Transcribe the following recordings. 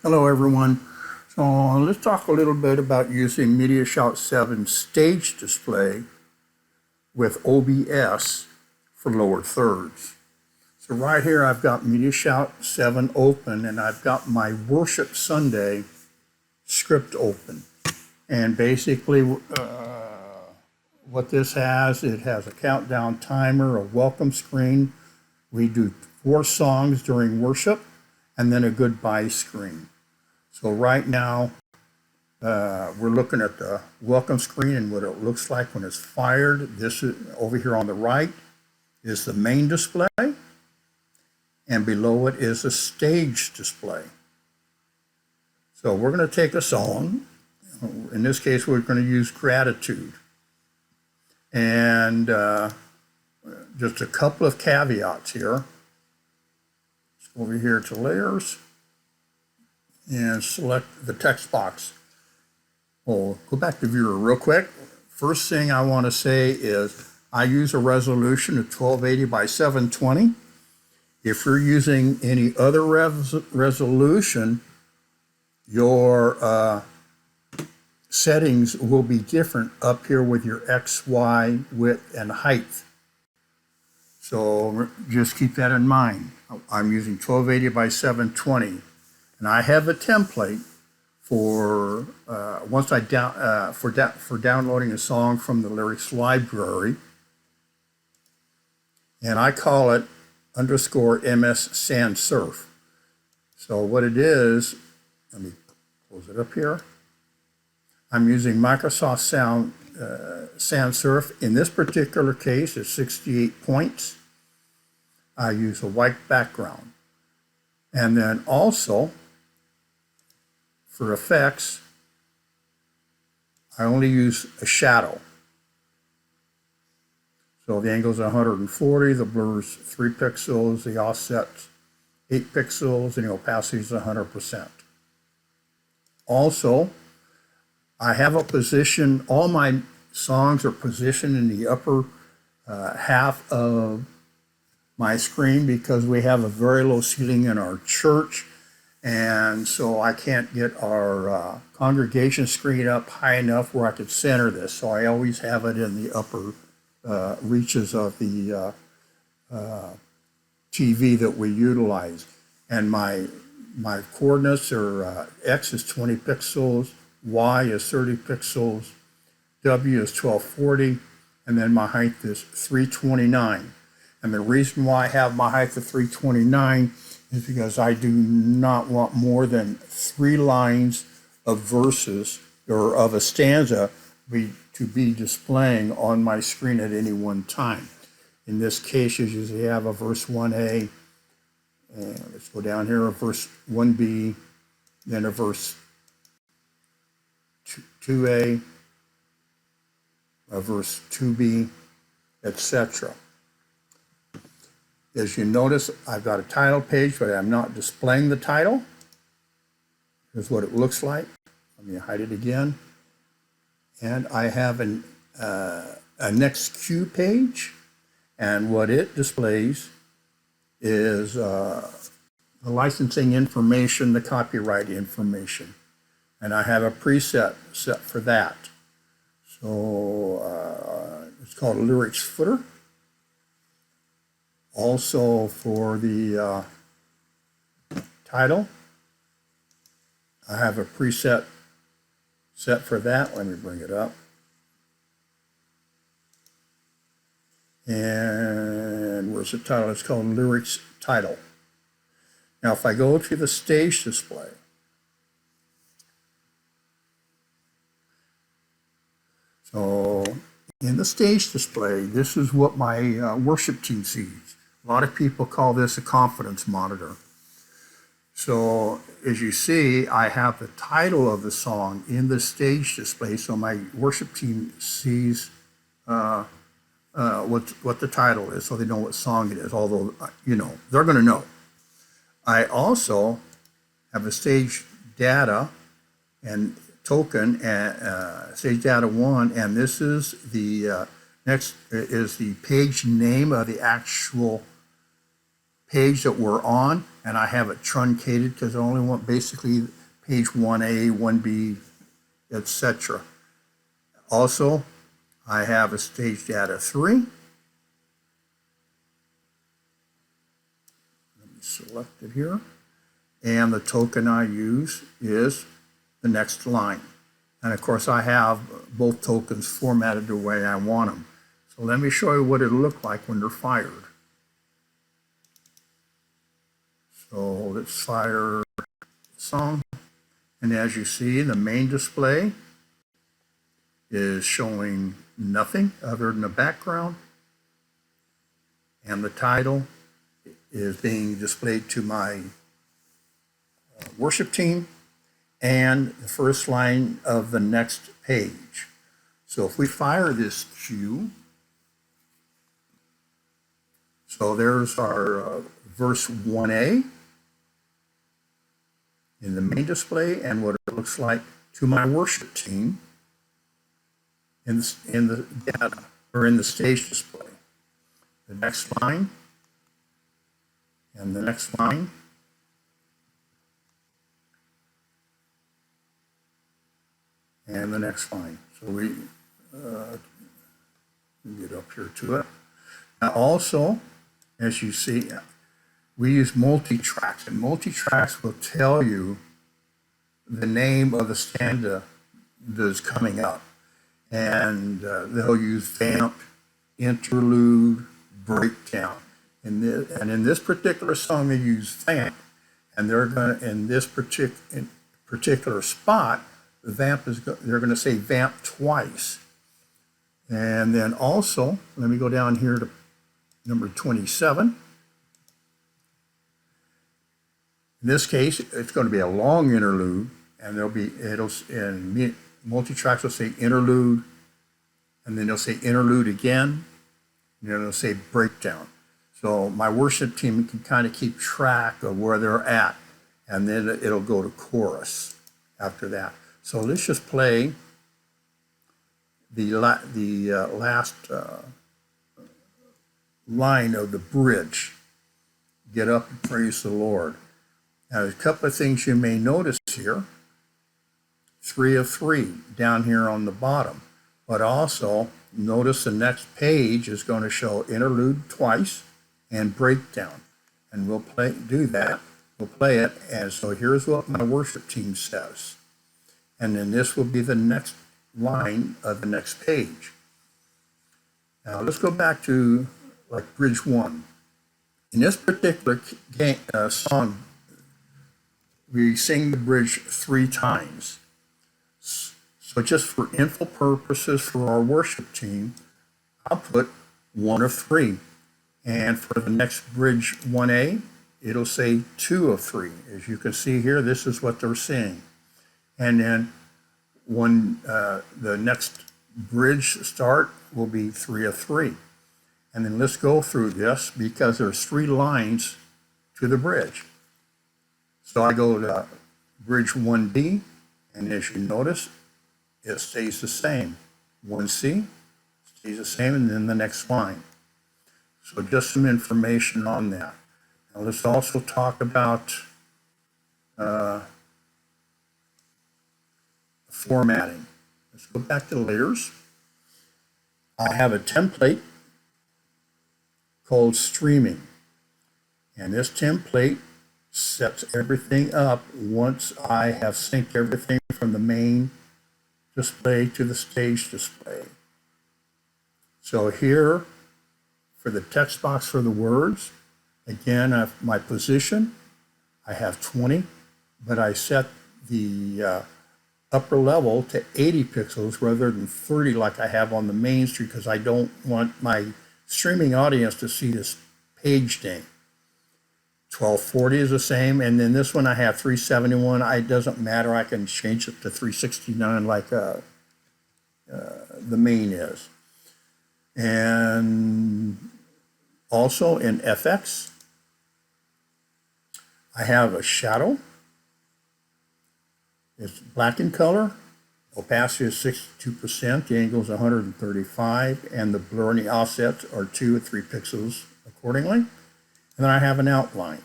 Hello everyone. So let's talk a little bit about using MediaShout 7 Stage Display with OBS for lower thirds. So right here I've got MediaShout 7 open and I've got my Worship Sunday script open. And basically what this has, it has a countdown timer, a welcome screen. We do 4 songs during worship and then a goodbye screen. So right now, we're looking at the welcome screen and what it looks like when it's fired. This is over here on the right is the main display, and below it is a stage display. So we're going to take a song. In this case, we're going to use Gratitude. And just a couple of caveats here. Let's go over here to Layers and select the text box. We'll go back to Viewer real quick. First thing I want to say is I use a resolution of 1280 by 720. If you're using any other resolution, your settings will be different up here with your X, Y, width, and height. So just keep that in mind. I'm using 1280 by 720. And I have a template for for downloading a song from the lyrics library, and I call it _MS Sans Serif. So what it is, let me close it up here. I'm using Microsoft Sans Serif. In this particular case, it's 68 points. I use a white background, and then also, for effects, I only use a shadow. So the angle is 140, the blur is 3 pixels, the offset 8 pixels, and the opacity is 100%. Also, I have a position, all my songs are positioned in the upper half of my screen because we have a very low ceiling in our church. And so I can't get our congregation screen up high enough where I could center this. So I always have it in the upper reaches of the TV that we utilize. And my coordinates are X is 20 pixels, Y is 30 pixels, W is 1240, and then my height is 329. And the reason why I have my height of 329 is because I do not want more than 3 lines of verses or of a stanza to be displaying on my screen at any one time. In this case, you usually have a verse 1A, and let's go down here, a verse 1B, then a verse 2A, a verse 2B, etc. As you notice, I've got a title page, but I'm not displaying the title. Here's what it looks like. Let me hide it again. And I have a next queue page, and what it displays is the licensing information, the copyright information. And I have a preset set for that. So it's called a lyrics footer. Also for the title, I have a preset set for that. Let me bring it up. And where's the title? It's called Lyrics Title. Now if I go to the stage display, so in the stage display, this is what my worship team sees. A lot of people call this a confidence monitor. So as you see, I have the title of the song in the stage display, so my worship team sees what the title is, so they know what song it is, although, you know, they're going to know. I also have a stage data and token, stage data 1, and this is the next is the page name of the actual page that we're on, and I have it truncated because I only want basically page 1A, 1B, etc. Also, I have a stage data 3. Let me select it here. And the token I use is the next line. And of course, I have both tokens formatted the way I want them. So let me show you what it'll look like when they're fired. So let's fire the song. And as you see, the main display is showing nothing other than the background. And the title is being displayed to my worship team and the first line of the next page. So if we fire this cue, so there's our verse 1A in the main display and what it looks like to my worship team in the data or in the stage display. The next line and the next line. And the next line. So we get up here to it. Now also, as you see, we use multi-tracks, and multi-tracks will tell you the name of the stanza that's coming up. And they'll use vamp, interlude, breakdown. And in this particular song, they use vamp, and they're going to, in this particular spot, the vamp is, they're going to say vamp twice. And then also, let me go down here to number 27. In this case, it's going to be a long interlude, and in multi-tracks will say interlude, and then they'll say interlude again, and then they'll say breakdown. So my worship team can kind of keep track of where they're at, and then it'll go to chorus after that. So let's just play the last line of the bridge. Get up and praise the Lord. Now, there's a couple of things you may notice here. 3 of 3 down here on the bottom. But also, notice the next page is going to show interlude twice and breakdown. And we'll do that. We'll play it. And so here's what my worship team says. And then this will be the next line of the next page. Now let's go back to like bridge 1. In this particular song, we sing the bridge 3 times. So just for info purposes for our worship team, I'll put 1 of 3. And for the next bridge 1A, it'll say 2 of 3. As you can see here, this is what they're saying. And then when the next bridge start will be 3 of 3. And then let's go through this because there's 3 lines to the bridge. So I go to bridge 1B, and as you notice, it stays the same. 1C stays the same, and then the next line. So just some information on that. Now let's also talk about formatting. Let's go back to layers. I have a template called streaming. And this template sets everything up once I have synced everything from the main display to the stage display. So here, for the text box for the words, again, I have my position. I have 20, but I set the upper level to 80 pixels rather than 30 like I have on the main stream because I don't want my streaming audience to see this page name. 1240 is the same, and then this one I have 371. It doesn't matter, I can change it to 369 like the main is. And also in FX, I have a shadow. It's black in color. Opacity is 62%. The angle is 135, and the blur and the offsets are 2 or 3 pixels accordingly. And then I have an outline.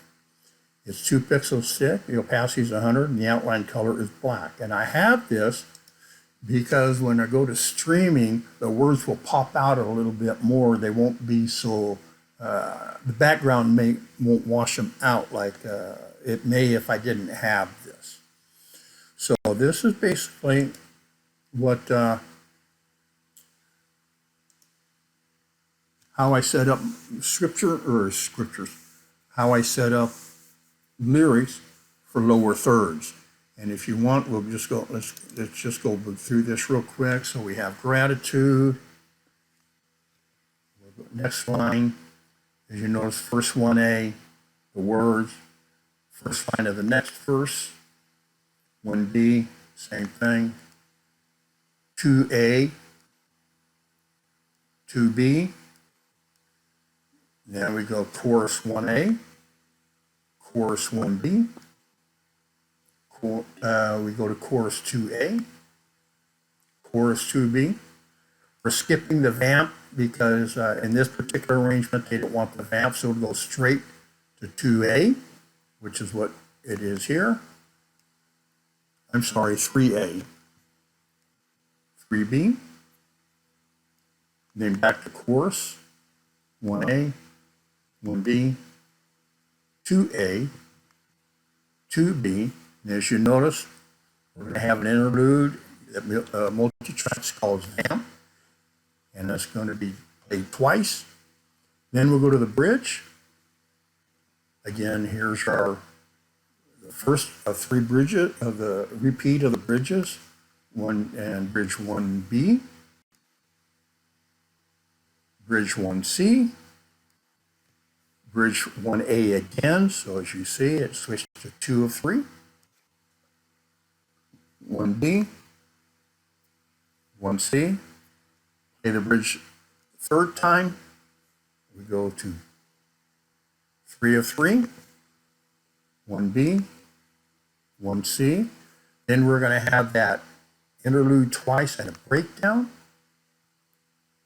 It's 2 pixels thick, the opacity is 100, and the outline color is black. And I have this because when I go to streaming, the words will pop out a little bit more. They won't be so, the background won't wash them out like it may if I didn't have this. So this is basically what, how I set up scriptures, how I set up lyrics for lower thirds. And if you want, we'll just go, let's just go through this real quick. So we have gratitude. We'll go next line. As you notice, verse 1A, the words. First line of the next verse. 1B, same thing. 2A, 2B. Then we go chorus 1A, chorus 1B. We go to chorus 2A, chorus 2B. We're skipping the vamp because in this particular arrangement, they don't want the vamp, so it'll go straight to 2A, which is what it is here. I'm sorry, 3A, 3B. Then back to chorus, 1A, 1B, 2A, 2B. And as you notice, we're going to have an interlude that multi-tracks called vamp, and that's going to be played twice. Then we'll go to the bridge. Again, here's the first of 3 bridges of the repeat of the bridges, and bridge 1B, bridge 1C, bridge 1A again. So as you see, it switched to 2 of 3. 1B, 1C, play the bridge third time, we go to 3 of 3, 1B, 1C, then we're going to have that interlude twice and a breakdown.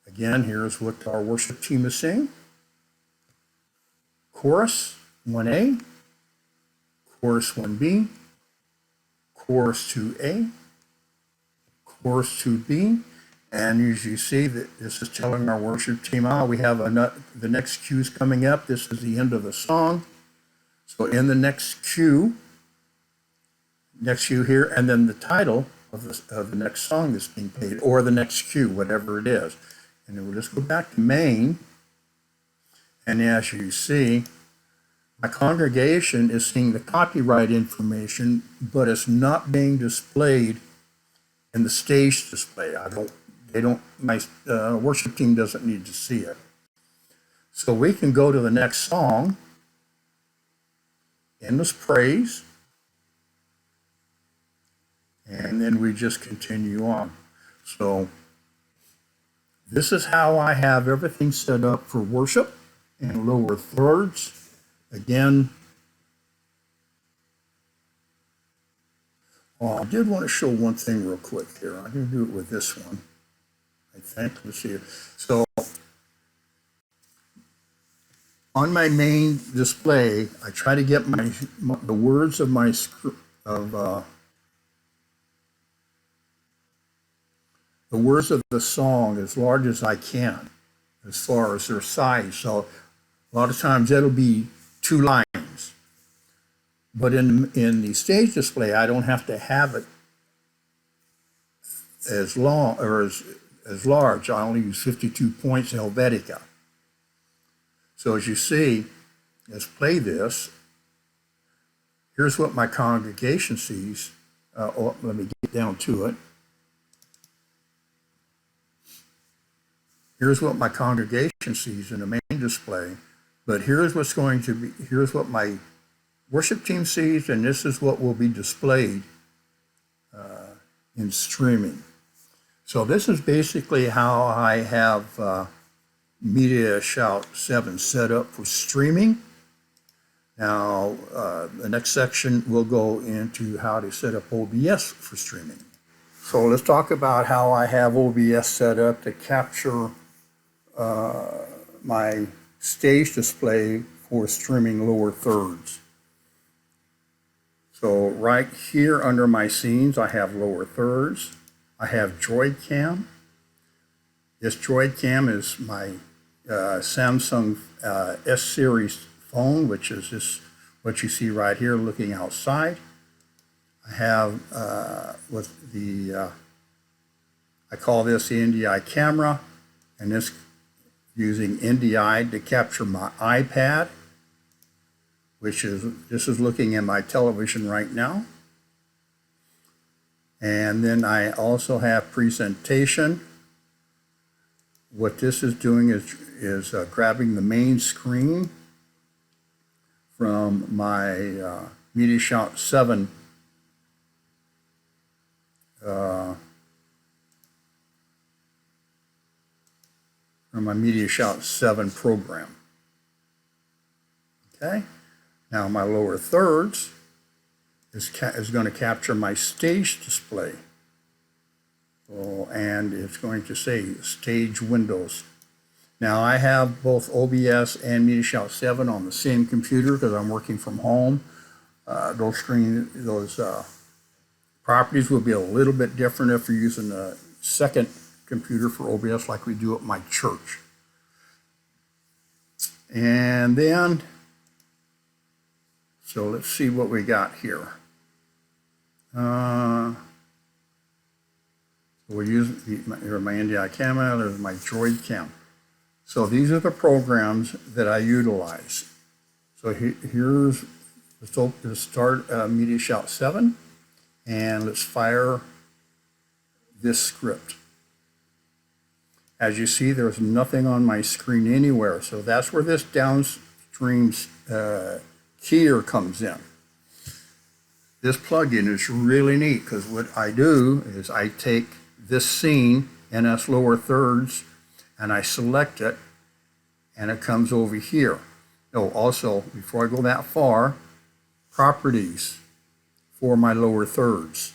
Again, here's what our worship team is saying. Chorus 1A, chorus 1B, chorus 2A, chorus 2B, and as you see, that this is telling our worship team, we have the next cue's coming up. This is the end of the song. So in the next cue here, and then the title of the next song that's being played, or the next cue, whatever it is. And then we'll just go back to main, and as you see, my congregation is seeing the copyright information, but it's not being displayed in the stage display. My worship team doesn't need to see it. So we can go to the next song, Endless Praise, and then we just continue on. So this is how I have everything set up for worship and lower thirds. Again, I did want to show one thing real quick here. I'm going to do it with this one, I think. Let's see. So on my main display, I try to get the words of my the words of the song as large as I can, as far as their size. So a lot of times that'll be 2 lines. But in the stage display, I don't have to have it as long or as large. I only use 52 points Helvetica. So as you see, let's play this. Here's what my congregation sees. Let me get down to it. Here's what my congregation sees in the main display. But here's what my worship team sees, and this is what will be displayed in streaming. So this is basically how I have MediaShout 7 set up for streaming. Now, the next section will go into how to set up OBS for streaming. So let's talk about how I have OBS set up to capture my stage display for streaming lower thirds. So right here under my scenes, I have lower thirds. I have Droid Cam. This Droid Cam is my Samsung S series phone, which is this what you see right here looking outside. I have with the I call this the NDI camera, and this using NDI to capture my iPad, which is, this is looking at my television right now. And then I also have presentation. What this is doing is grabbing the main screen from my MediaShout 7 from my MediaShout 7 program. Okay, now my lower thirds is going to capture my stage display. And it's going to say stage windows. Now I have both OBS and MediaShout 7 on the same computer because I'm working from home. Those properties will be a little bit different if you're using a second computer for OBS like we do at my church. And then, so let's see what we got here. We'll use my NDI camera, there's my Droid Cam. So these are the programs that I utilize. So here's, let's start MediaShout 7, and let's fire this script. As you see, there's nothing on my screen anywhere, so that's where this downstream keyer comes in. This plugin is really neat because what I do is I take this scene, NS lower thirds, and I select it, and it comes over here. Oh, also, before I go that far, properties for my lower thirds.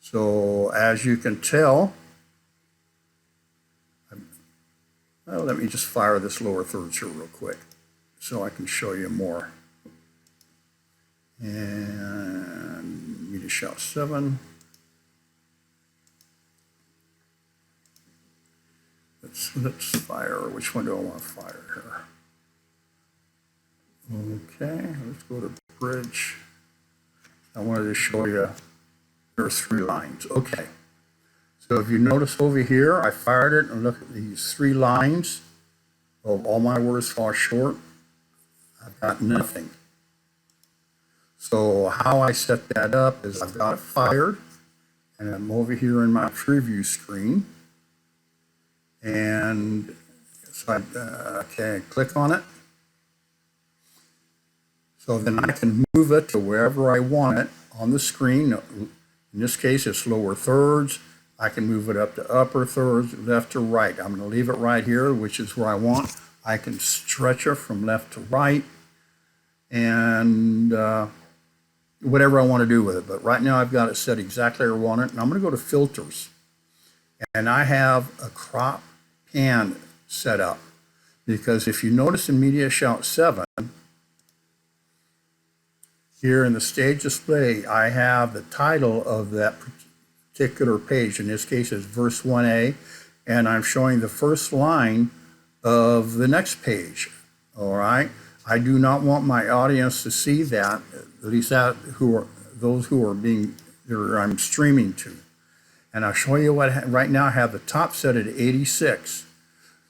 So as you can tell, well, let me just fire this lower thirds here real quick so I can show you more. And MediaShout 7. Let's fire. Which one do I want to fire here? Okay, let's go to bridge. I wanted to show you there are 3 lines. Okay. So if you notice over here, I fired it and look at these 3 lines. Oh, all my words fall short. I've got nothing. So how I set that up is I've got it fired, and I'm over here in my preview screen. And so I click on it. So then I can move it to wherever I want it on the screen. In this case, it's lower thirds. I can move it up to upper thirds, left to right. I'm going to leave it right here, which is where I want. I can stretch it from left to right and whatever I want to do with it. But right now I've got it set exactly where I want it. And I'm going to go to filters. And I have a crop pan set up. Because if you notice in MediaShout 7, here in the stage display, I have the title of that particular page. In this case, it's verse 1A, and I'm showing the first line of the next page. All right. I do not want my audience to see that, at least that those who are I'm streaming to. And I'll show you what right now I have the top set at 86.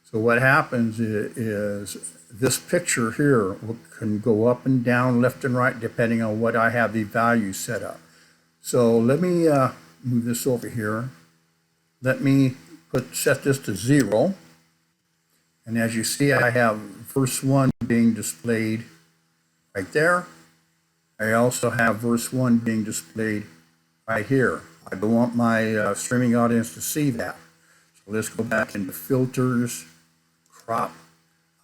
So what happens is this picture here can go up and down, left and right, depending on what I have the value set up. So let me move this over here. Let me set this to 0. And as you see, I have verse 1 being displayed right there. I also have verse 1 being displayed right here. I don't want my streaming audience to see that. So let's go back into filters, crop.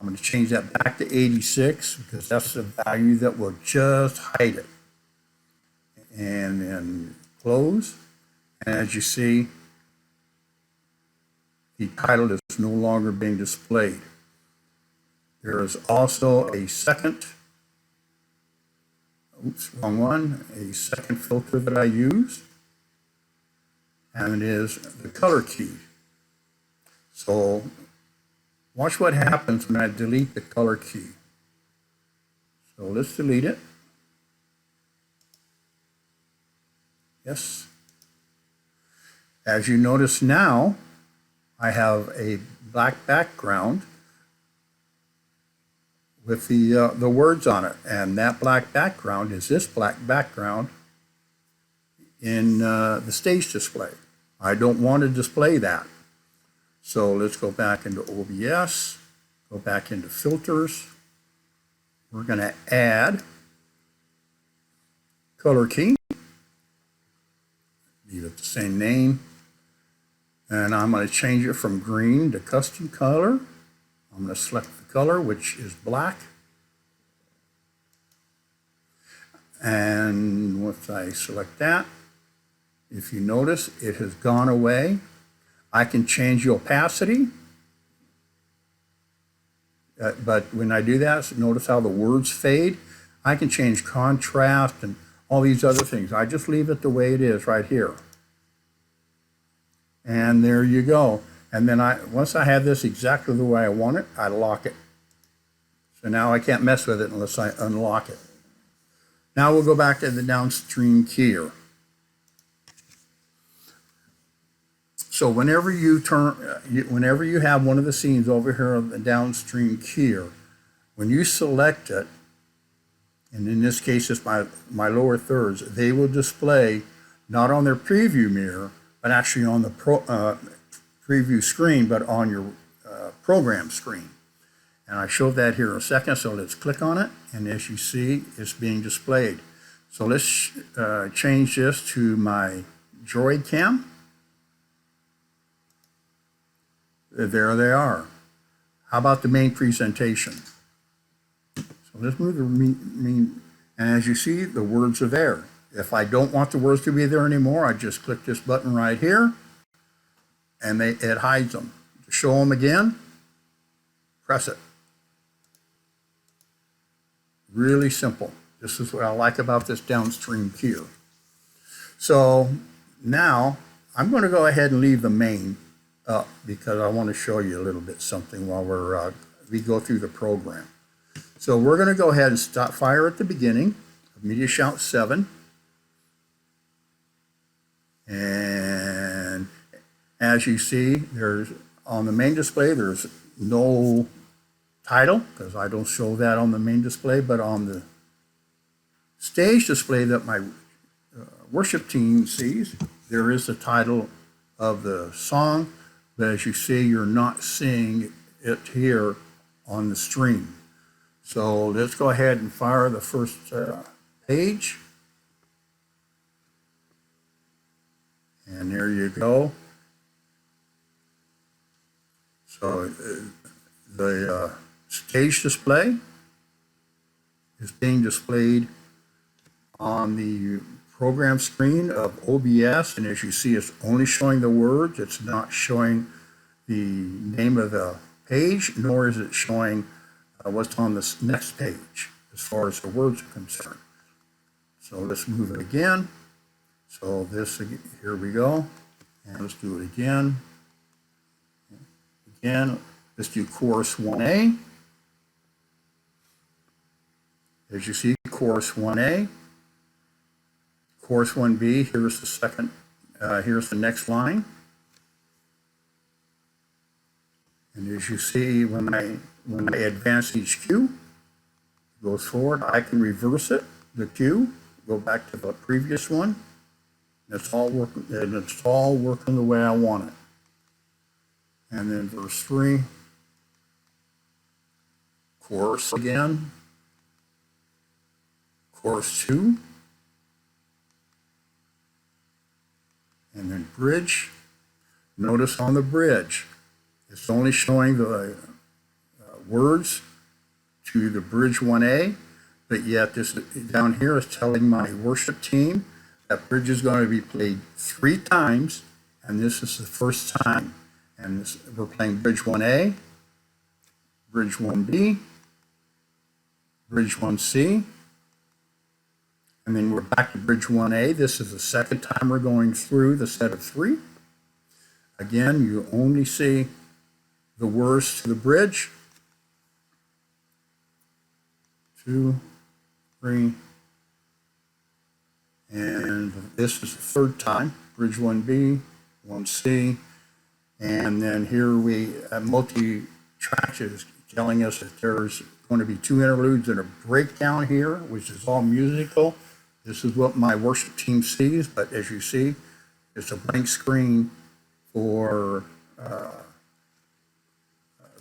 I'm going to change that back to 86 because that's the value that will just hide it. And then close. And as you see, the title is no longer being displayed. There is also a second, oops, wrong one, a second filter that I use, and it is the color key. So watch what happens when I delete the color key. So let's delete it. Yes. As you notice now, I have a black background with the words on it, and that black background is this black background in the stage display. I don't want to display that. So let's go back into OBS, go back into filters. We're going to add color key, leave it the same name, and I'm going to change it from green to custom color. I'm going to select the color, which is black. And once I select that, if you notice, it has gone away. I can change the opacity. But when I do that, notice how the words fade. I can change contrast and all these other things. I just leave it the way it is right here. And there you go. And then once I have this exactly the way I want it, I lock it. So now I can't mess with it unless I unlock it. Now we'll go back to the downstream keyer. So whenever you have one of the scenes over here on the downstream keyer, when you select it, and in this case it's my lower thirds, they will display not on their preview mirror, but actually on the preview screen, but on your program screen. And I showed that here in a second, so let's click on it, and as you see, it's being displayed. So let's change this to my Droid Cam. There they are. How about the main presentation? So let's move the main, and as you see, the words are there. If I don't want the words to be there anymore, I just click this button right here, and it hides them. To show them again, press it. Really simple. This is what I like about this downstream keyer. So now I'm going to go ahead and leave the main up because I want to show you a little bit something while we go through the program. So we're going to go ahead and stop fire at the beginning of MediaShout 7. And as you see, there's on the main display, there's no title because I don't show that on the main display, but on the stage display that my worship team sees, there is the title of the song, but as you see, you're not seeing it here on the stream. So let's go ahead and fire the first page. And there you go. So the stage display is being displayed on the program screen of OBS, and as you see, it's only showing the words. It's not showing the name of the page, nor is it showing what's on this next page as far as the words are concerned. So let's move it again. So this, here we go, and let's do it again. Again, let's do chorus 1A. As you see, chorus 1A. Chorus 1B, here's the second, here's the next line. And as you see, when I advance each cue, it goes forward, I can reverse it, the cue, go back to the previous one. It's all working, and it's all working the way I want it. And then verse 3, chorus again, chorus 2, and then bridge. Notice on the bridge, it's only showing the words to the bridge 1A, but yet this down here is telling my worship team that bridge is going to be played 3 times, and this is the first time. And we're playing bridge 1A, bridge 1B, bridge 1C, and then we're back to bridge 1A. This is the second time we're going through the set of 3. Again, you only see the words to the bridge. 2, 3, and this is the third time, bridge 1B, 1C, and then here we multi-track is telling us that there's going to be 2 interludes and a breakdown here, which is all musical. This is what my worship team sees, but as you see, it's a blank screen for the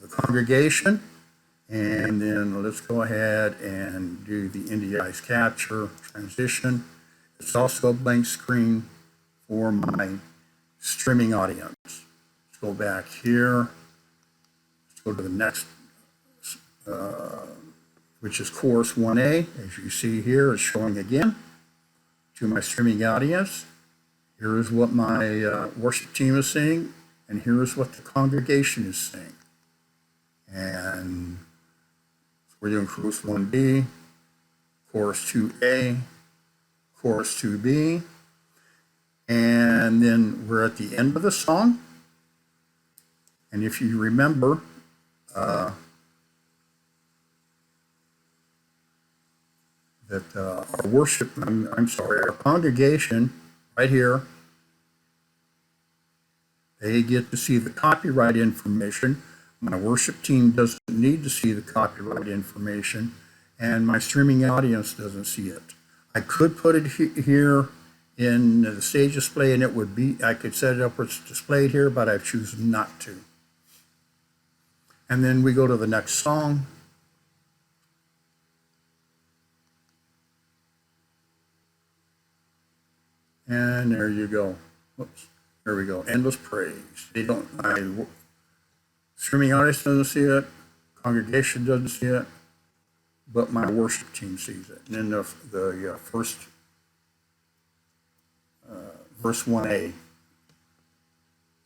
congregation. And then let's go ahead and do the NDI's capture transition. It's also a blank screen for my streaming audience. Let's go back here. Let's go to the next, which is chorus 1A. As you see here, it's showing again to my streaming audience. Here is what my worship team is saying, and here is what the congregation is saying. And we're doing chorus 1B, chorus 2A, chorus 2B, and then we're at the end of the song. And if you remember, that our worship, our congregation right here, they get to see the copyright information. My worship team doesn't need to see the copyright information, and my streaming audience doesn't see it. I could put it here in the stage display, and it would be, I could set it up where it's displayed here, but I choose not to. And then we go to the next song. And there you go. Whoops. There we go. Endless praise. They don't, streaming audience doesn't see it, congregation doesn't see it, but my worship team sees it. And then the first verse 1A.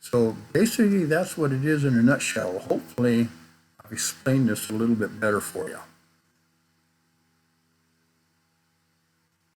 So basically that's what it is in a nutshell. Hopefully I've explained this a little bit better for you.